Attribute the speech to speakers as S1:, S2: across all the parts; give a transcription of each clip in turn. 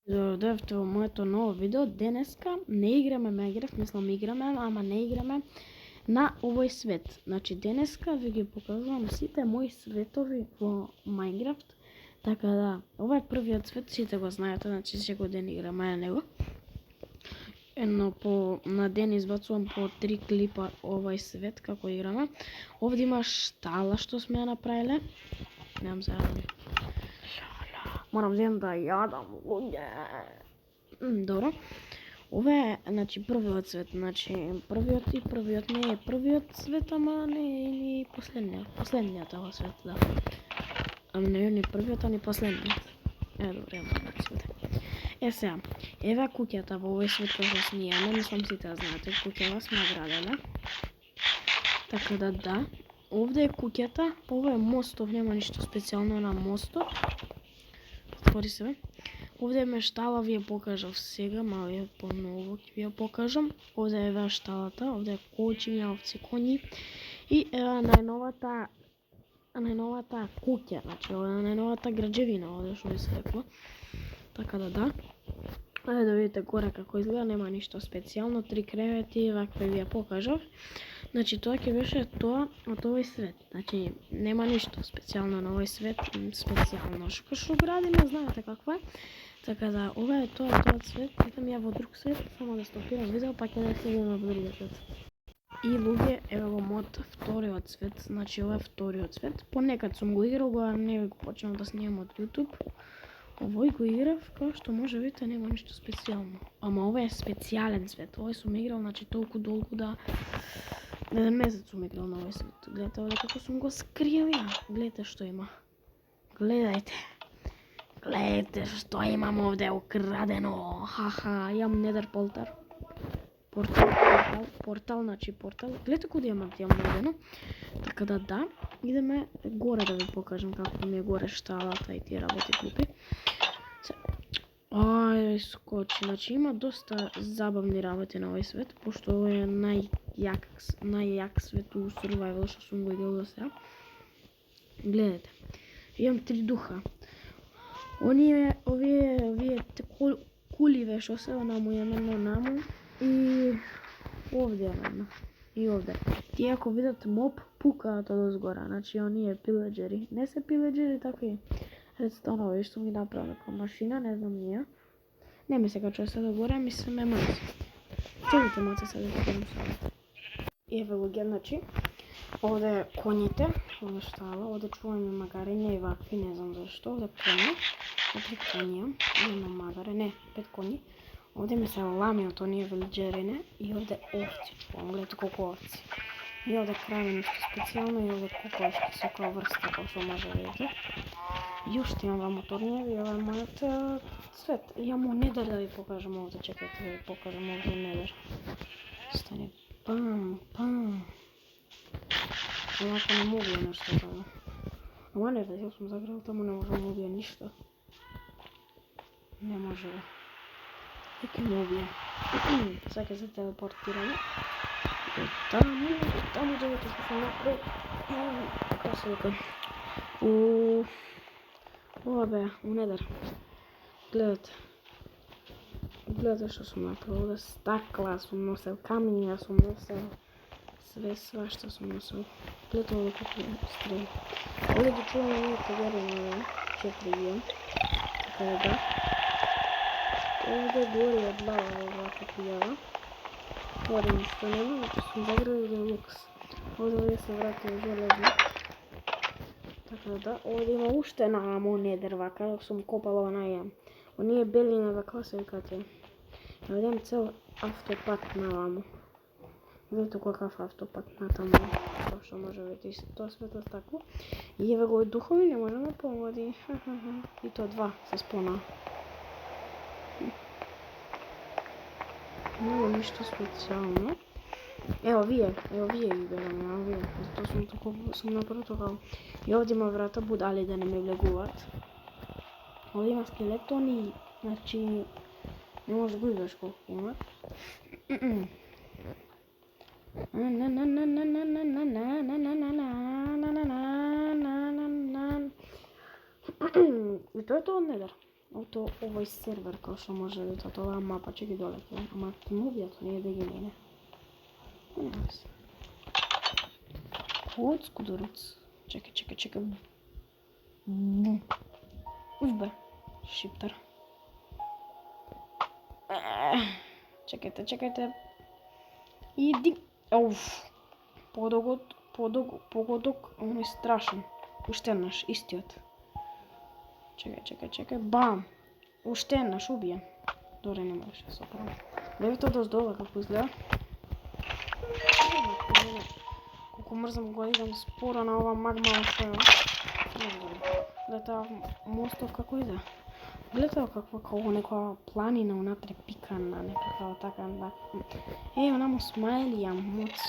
S1: Дојдовте во моето ново видео. Денеска не играме Minecraft, мислам играме, ама не играме на овој свет. Значи денеска ви ги покажувам сите мои светови во Minecraft. Така да, ова е првиот свет, сите го знаете, значи секој ден играме на него. На ден избацувам по 3 клипа овој свет како играме. Овде има штала што сме ја направиле. Немам се ради. Морам да јадам луѓе. Добро. Ова е, значи, првиот свет, значи, првиот не е првиот свет, ама не е ни последниот. Последниот е ова свет, да. Ама не е ни првиот, а ни последниот. Добре, ама свет. Сега, еве куќата во овој свет кој што снимаме, мислам сите ја знаете, куќава сме граделе. Така да. Овде е куќата, ова е мостов, нема ништо специјално на мостот. Отвори се. Овде е штала, ви ја покажав сега, мало е поново ќе ви ја покажам. Овде е шталата, овде е кочиња, овци, коњи. И најновата куќа, значи ова е најновата граđевина, овде што ви се рекла. Така да. Да видите горе како изгледа, нема ништо специјално, 3 кревети, ваква ви ја покажав. Значи тоа ќе беше тоа од овој свет. Значи нема ништо специјално на овој свет, специјално што градиме, знаете каква е. Така да, ова е тоа свет, идам ја во друг свет, само да стопирам видео, па ќе да следиме во другиот свет. И луѓе, еве го мојот вториот свет, значи ова е вториот свет. Понекад сум го играл, не ви го почнав да снимам од YouTube. Овој го играв, како што може видите, нема ништо специјално. Ама ова е специјален свет. Овој сум играл, значи толку долго да еден месец сум играл на овој свет. Гледате овде како сум го скриил ја. Гледате што има. Гледате што имам овде украдено. Ха-ха, имам недер портал, значи портал. Гледате кој диамант имам наредено. Така да, идеме горе да ви покажам како ми е горе шталата и тие работи глупи. Скочи, значи има доста забавни работи на овој свет, пошто овој е најјак свет у survival што сум го играл до сега. Гледате, имам 3 духа. Овие куливе што се онаму едно наму и овде едно. И овде. Тие ако видат моб, пукаат од озгора, значи оние пиледжери. Не се пиледжери, такви редстонови што ми направи нека машина, не знам ние. Не ми се качува се догоре, ми се ме мрзи. Чекайте маце се да покажам сега. И еве го значи, овде коњите, овде штала, овде чуваме магарења и вакви, не знам зашто, овде коњи, 4 коња, има магаре, не, 5 коњи. Овде ми се лами од оние велиџерине и овде овци чувам, гледате колку овци. И овде крави нешто специјално и овде кукошки, секоја врста, како што може да видите. И уште имам моторнијеви, ова е мојот свет. Имам недер да ви покажам овде, чекайте да ви покажам овде недер. Стани пам. Овако не мога нешто тоа. Ама не знам, сум загрел таму, не можам да убија ништо. Не може да. Еки ме убија. Сега ќе се телепортираме. Таму да видите што сум направил. Како се вика? Ова бе, у недер. Гледате што сум направил. Овде стакла сум носел, камиња сум носел. Све свашта сум носел. Гледате овде како е стрели. Овде ги чуваме овие тагарина, 4 ги. Така да. Овде гори од лава овака пијава. Овде ништо нема, значи сум заградил да лукс. Овде се вратил железно. Така да, овде има уште нааму недер вака, сум копал онаја. Оние белине вака се викате. Овде цел автопат нааму. Видите какав автопат натаму, како што може видите, тоа светло тако. И еве го духови, не можеме помоди. И тоа 2 се спона. Нема ништо специјално. Ево вие ги гледаме, вие. Затоа сум направил така. И овде има врата, будали да не ме влегуваат. Овде има скелетони, значи не можеш да го видиш колку има. И тоа е тоа од недер. Ото овој сервер као што може да видите, оваа мапа ќе ги долете, ама тимовијато не е да ги мене. Нема се. Оц кудурец. Чекај. Узбе, шиптар. Чекајте. Иди. Ауф. Погодок, он е страшен. Уште еднаш, истиот. Чекај. Бам! Уште еднаш, убиен. Добре, не можеш да се оправам. Левето доздола како изгледа. Колку мрзам го идам споро на ова магма офева. Гледате мостов како иде. Гледате како некоја планина унатре пикана, некаква така. Онаму смајли ја моц.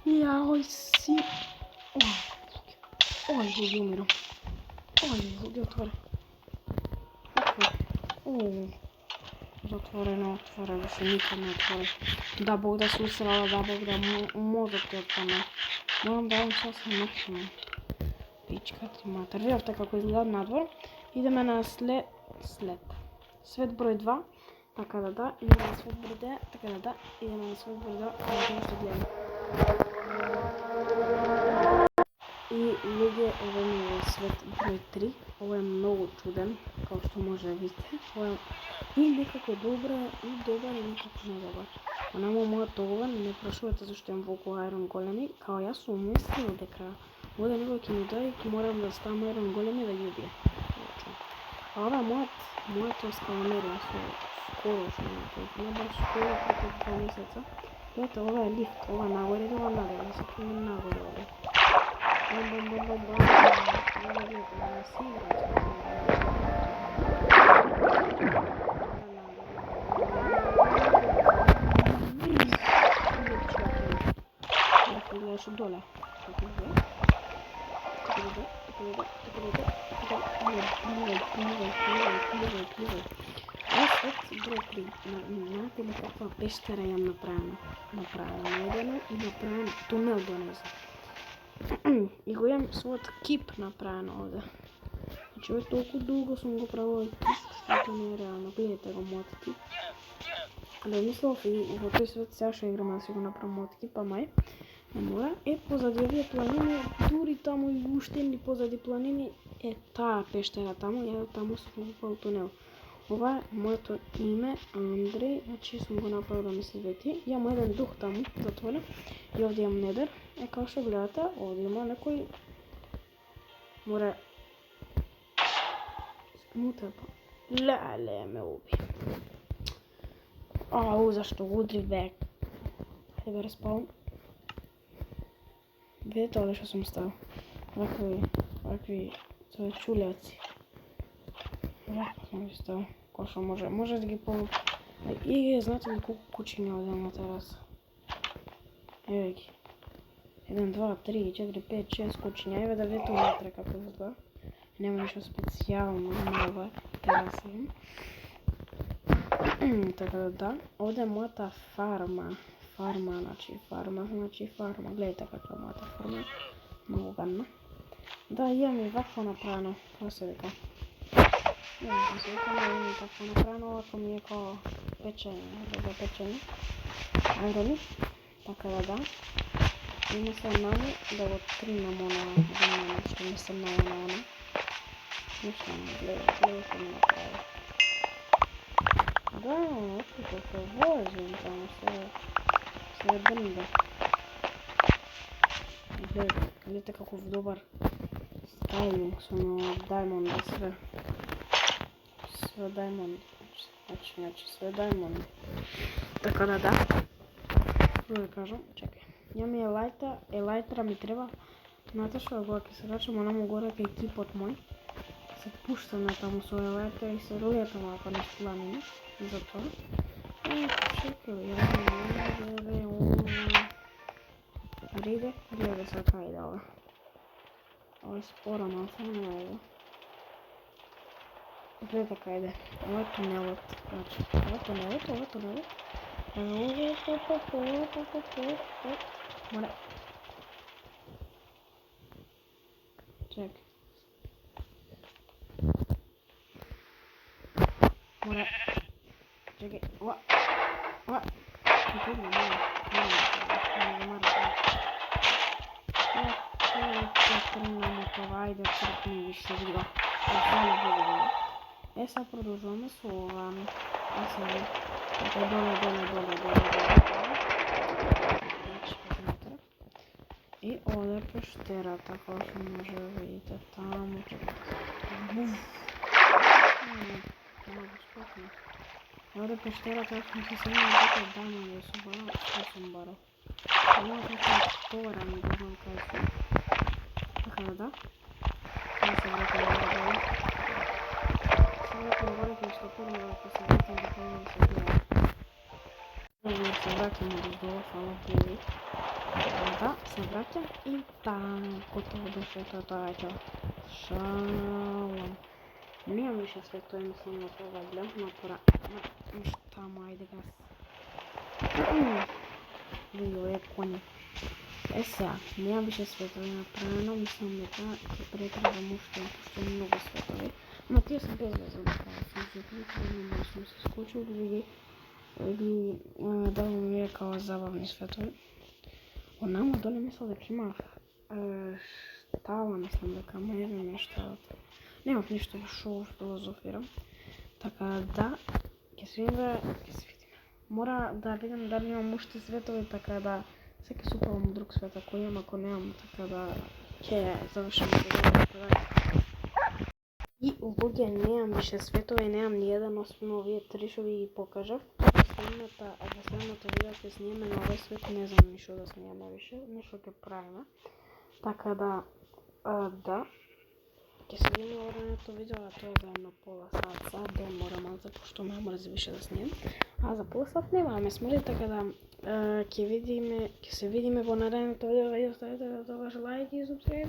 S1: Јај си. Луѓе умирам. Луѓе отвори. Затворено, више никад не отвори. Да Бог да се усрала, да Бог да мозок ти отпане. Морам да јам сосем мршно. Пичка ти матер. Видовте како изгледа надвор. Идеме на свет број 2. Така да, идеме на свет број 2. Така да, идеме на свет број 2. Ама тоа што гледаме. И луѓе, ова е свет број 3. Ова е многу чуден, као што може да видите. Ова е и некако добар и некако не добар. Онamo мојот оговен, не прашувате зашто имам волку Iron големи, као јас сум мислил дека овде некој ќе ми дојде и ќе морам да ставам Iron големи да ги убие. А ова мојот ескаламерија скоро што не баш скоро, прeko 2 месеца. Ето, ова е лифт, ова нагоре или ова надолу, сакам нагоре овде. Бам. Ова гледате, не си гледаш доле. Свет број 3. Знаете ли каква пештера јам направено? Наедено и направено тунел до нејза. И го имам својот кип направено овде. Значи овој толку долго сум го правил кип, што не е реално. Гледате го мојот кип. Але мислов и во тој свет сега што играм да си го направам мојот кип, ама не мора. Позади овие планини, дури таму и уште ни позади планини е таа пештера таму, ја таму сум го правил тунел. Ова е моето име, Андреј, значи сум го направил да ми се свети. Имам еден дух таму, затворен. И овде имам недер. Као што гледате, овде има некој... Море... Скнута па... Леле, ме уби. Зашто го удрив бе. Хајде бе распалам. Видите овде што сум ставил. Вакви чулјаци. Вакви сум ги ставил. Кој што може да ги помогам. И знаете ли колку кучиња овде на тераса? Еве ги. 1, 2, 3, 4, 5, 6 кучиња. Еве да видите унатре како изгледа. Нема ништо специјално на ова тераса. Така да, овде е мојата фарма. Значи фарма. Гледайте каква е мојата фарма. Многу гадна. Да, имам и вакво направено. Како се вика? Имам такво направено, овако ми е као печење. Айрони. Така да. И мислам наму да го тринам она, што мислам на она. Ништо не гледа, што ми направи. Да, ето се возим таму, се брнда. Гледате каков добар стайлинг сум на Даймонд све. Све Даймонд. Значи све Даймонд. Така да. Да кажам, чекај. Имам и елајтра ми треба. Знаете што, кога ќе се качам онаму горе кај екипот мој, се пуштам на таму со елајтра и се летам ако не планина. Затоа. Чекај, гледа се кај да ова. Ова е спора малце, не е. Гледа кај иде. Ова е тунелот. Значи, ова е тунелот. Море. Чекај. Čekaj, ova. Dobro, ne zamara Тренирamo това и да тръпне вижте видео. Сега продължаваме с ова. Доле. И овде пещерата, како што може да видите таму. Ovdje pešterata, ja sam se snimala tako dana da su barao, što sam barao. Ovo je tako povarani, da znam kaj su. Tako da. Sada se vratim na gore. Sada vratim na gore koji što prvo, ako se vratim da pojavim se bila. Ovdje se vratim od dola, hvala Bogu. Da, se vraćam i tam, gotovo došlo je to je to. Šalom. Nemam više sve to, mislim na to valjda, napora. Tamo, ajde gas. Vidi ove konje. Сега, nemam više svetove napravljeno, mislim da će pretrebam ušte, pošto je mnogo svetove. Ma tio sam bez veze odakava, sam se uključio, ne sam se skočio ili da vam je kao zabavni svetovi. Onamo dole mislila da ima štala, mislim da kamera nešto. Nemam ništa šou, filozofiram. Така да, ќе се видиме. Мора да видам дали имам уште светови, така да се ќе супавам друг свет ако имам, ако немам, така да ќе завршим видеото. И луѓе, немам више светови, немам ни еден, освен овие три што ви ги покажав. Во следното видео ќе снимаме на овој свет, не знам ништо да снимаме више, ништо ќе правиме. Така да, да. Ќе се видиме во времето видео, а тоа е за едно пола сат, да мора малце, пошто ме мрзи више да снимам. А за пола сат немаме смрди, така да ќе се видиме во наредното видео, ставете да тоа ваш лайк и субскрайб,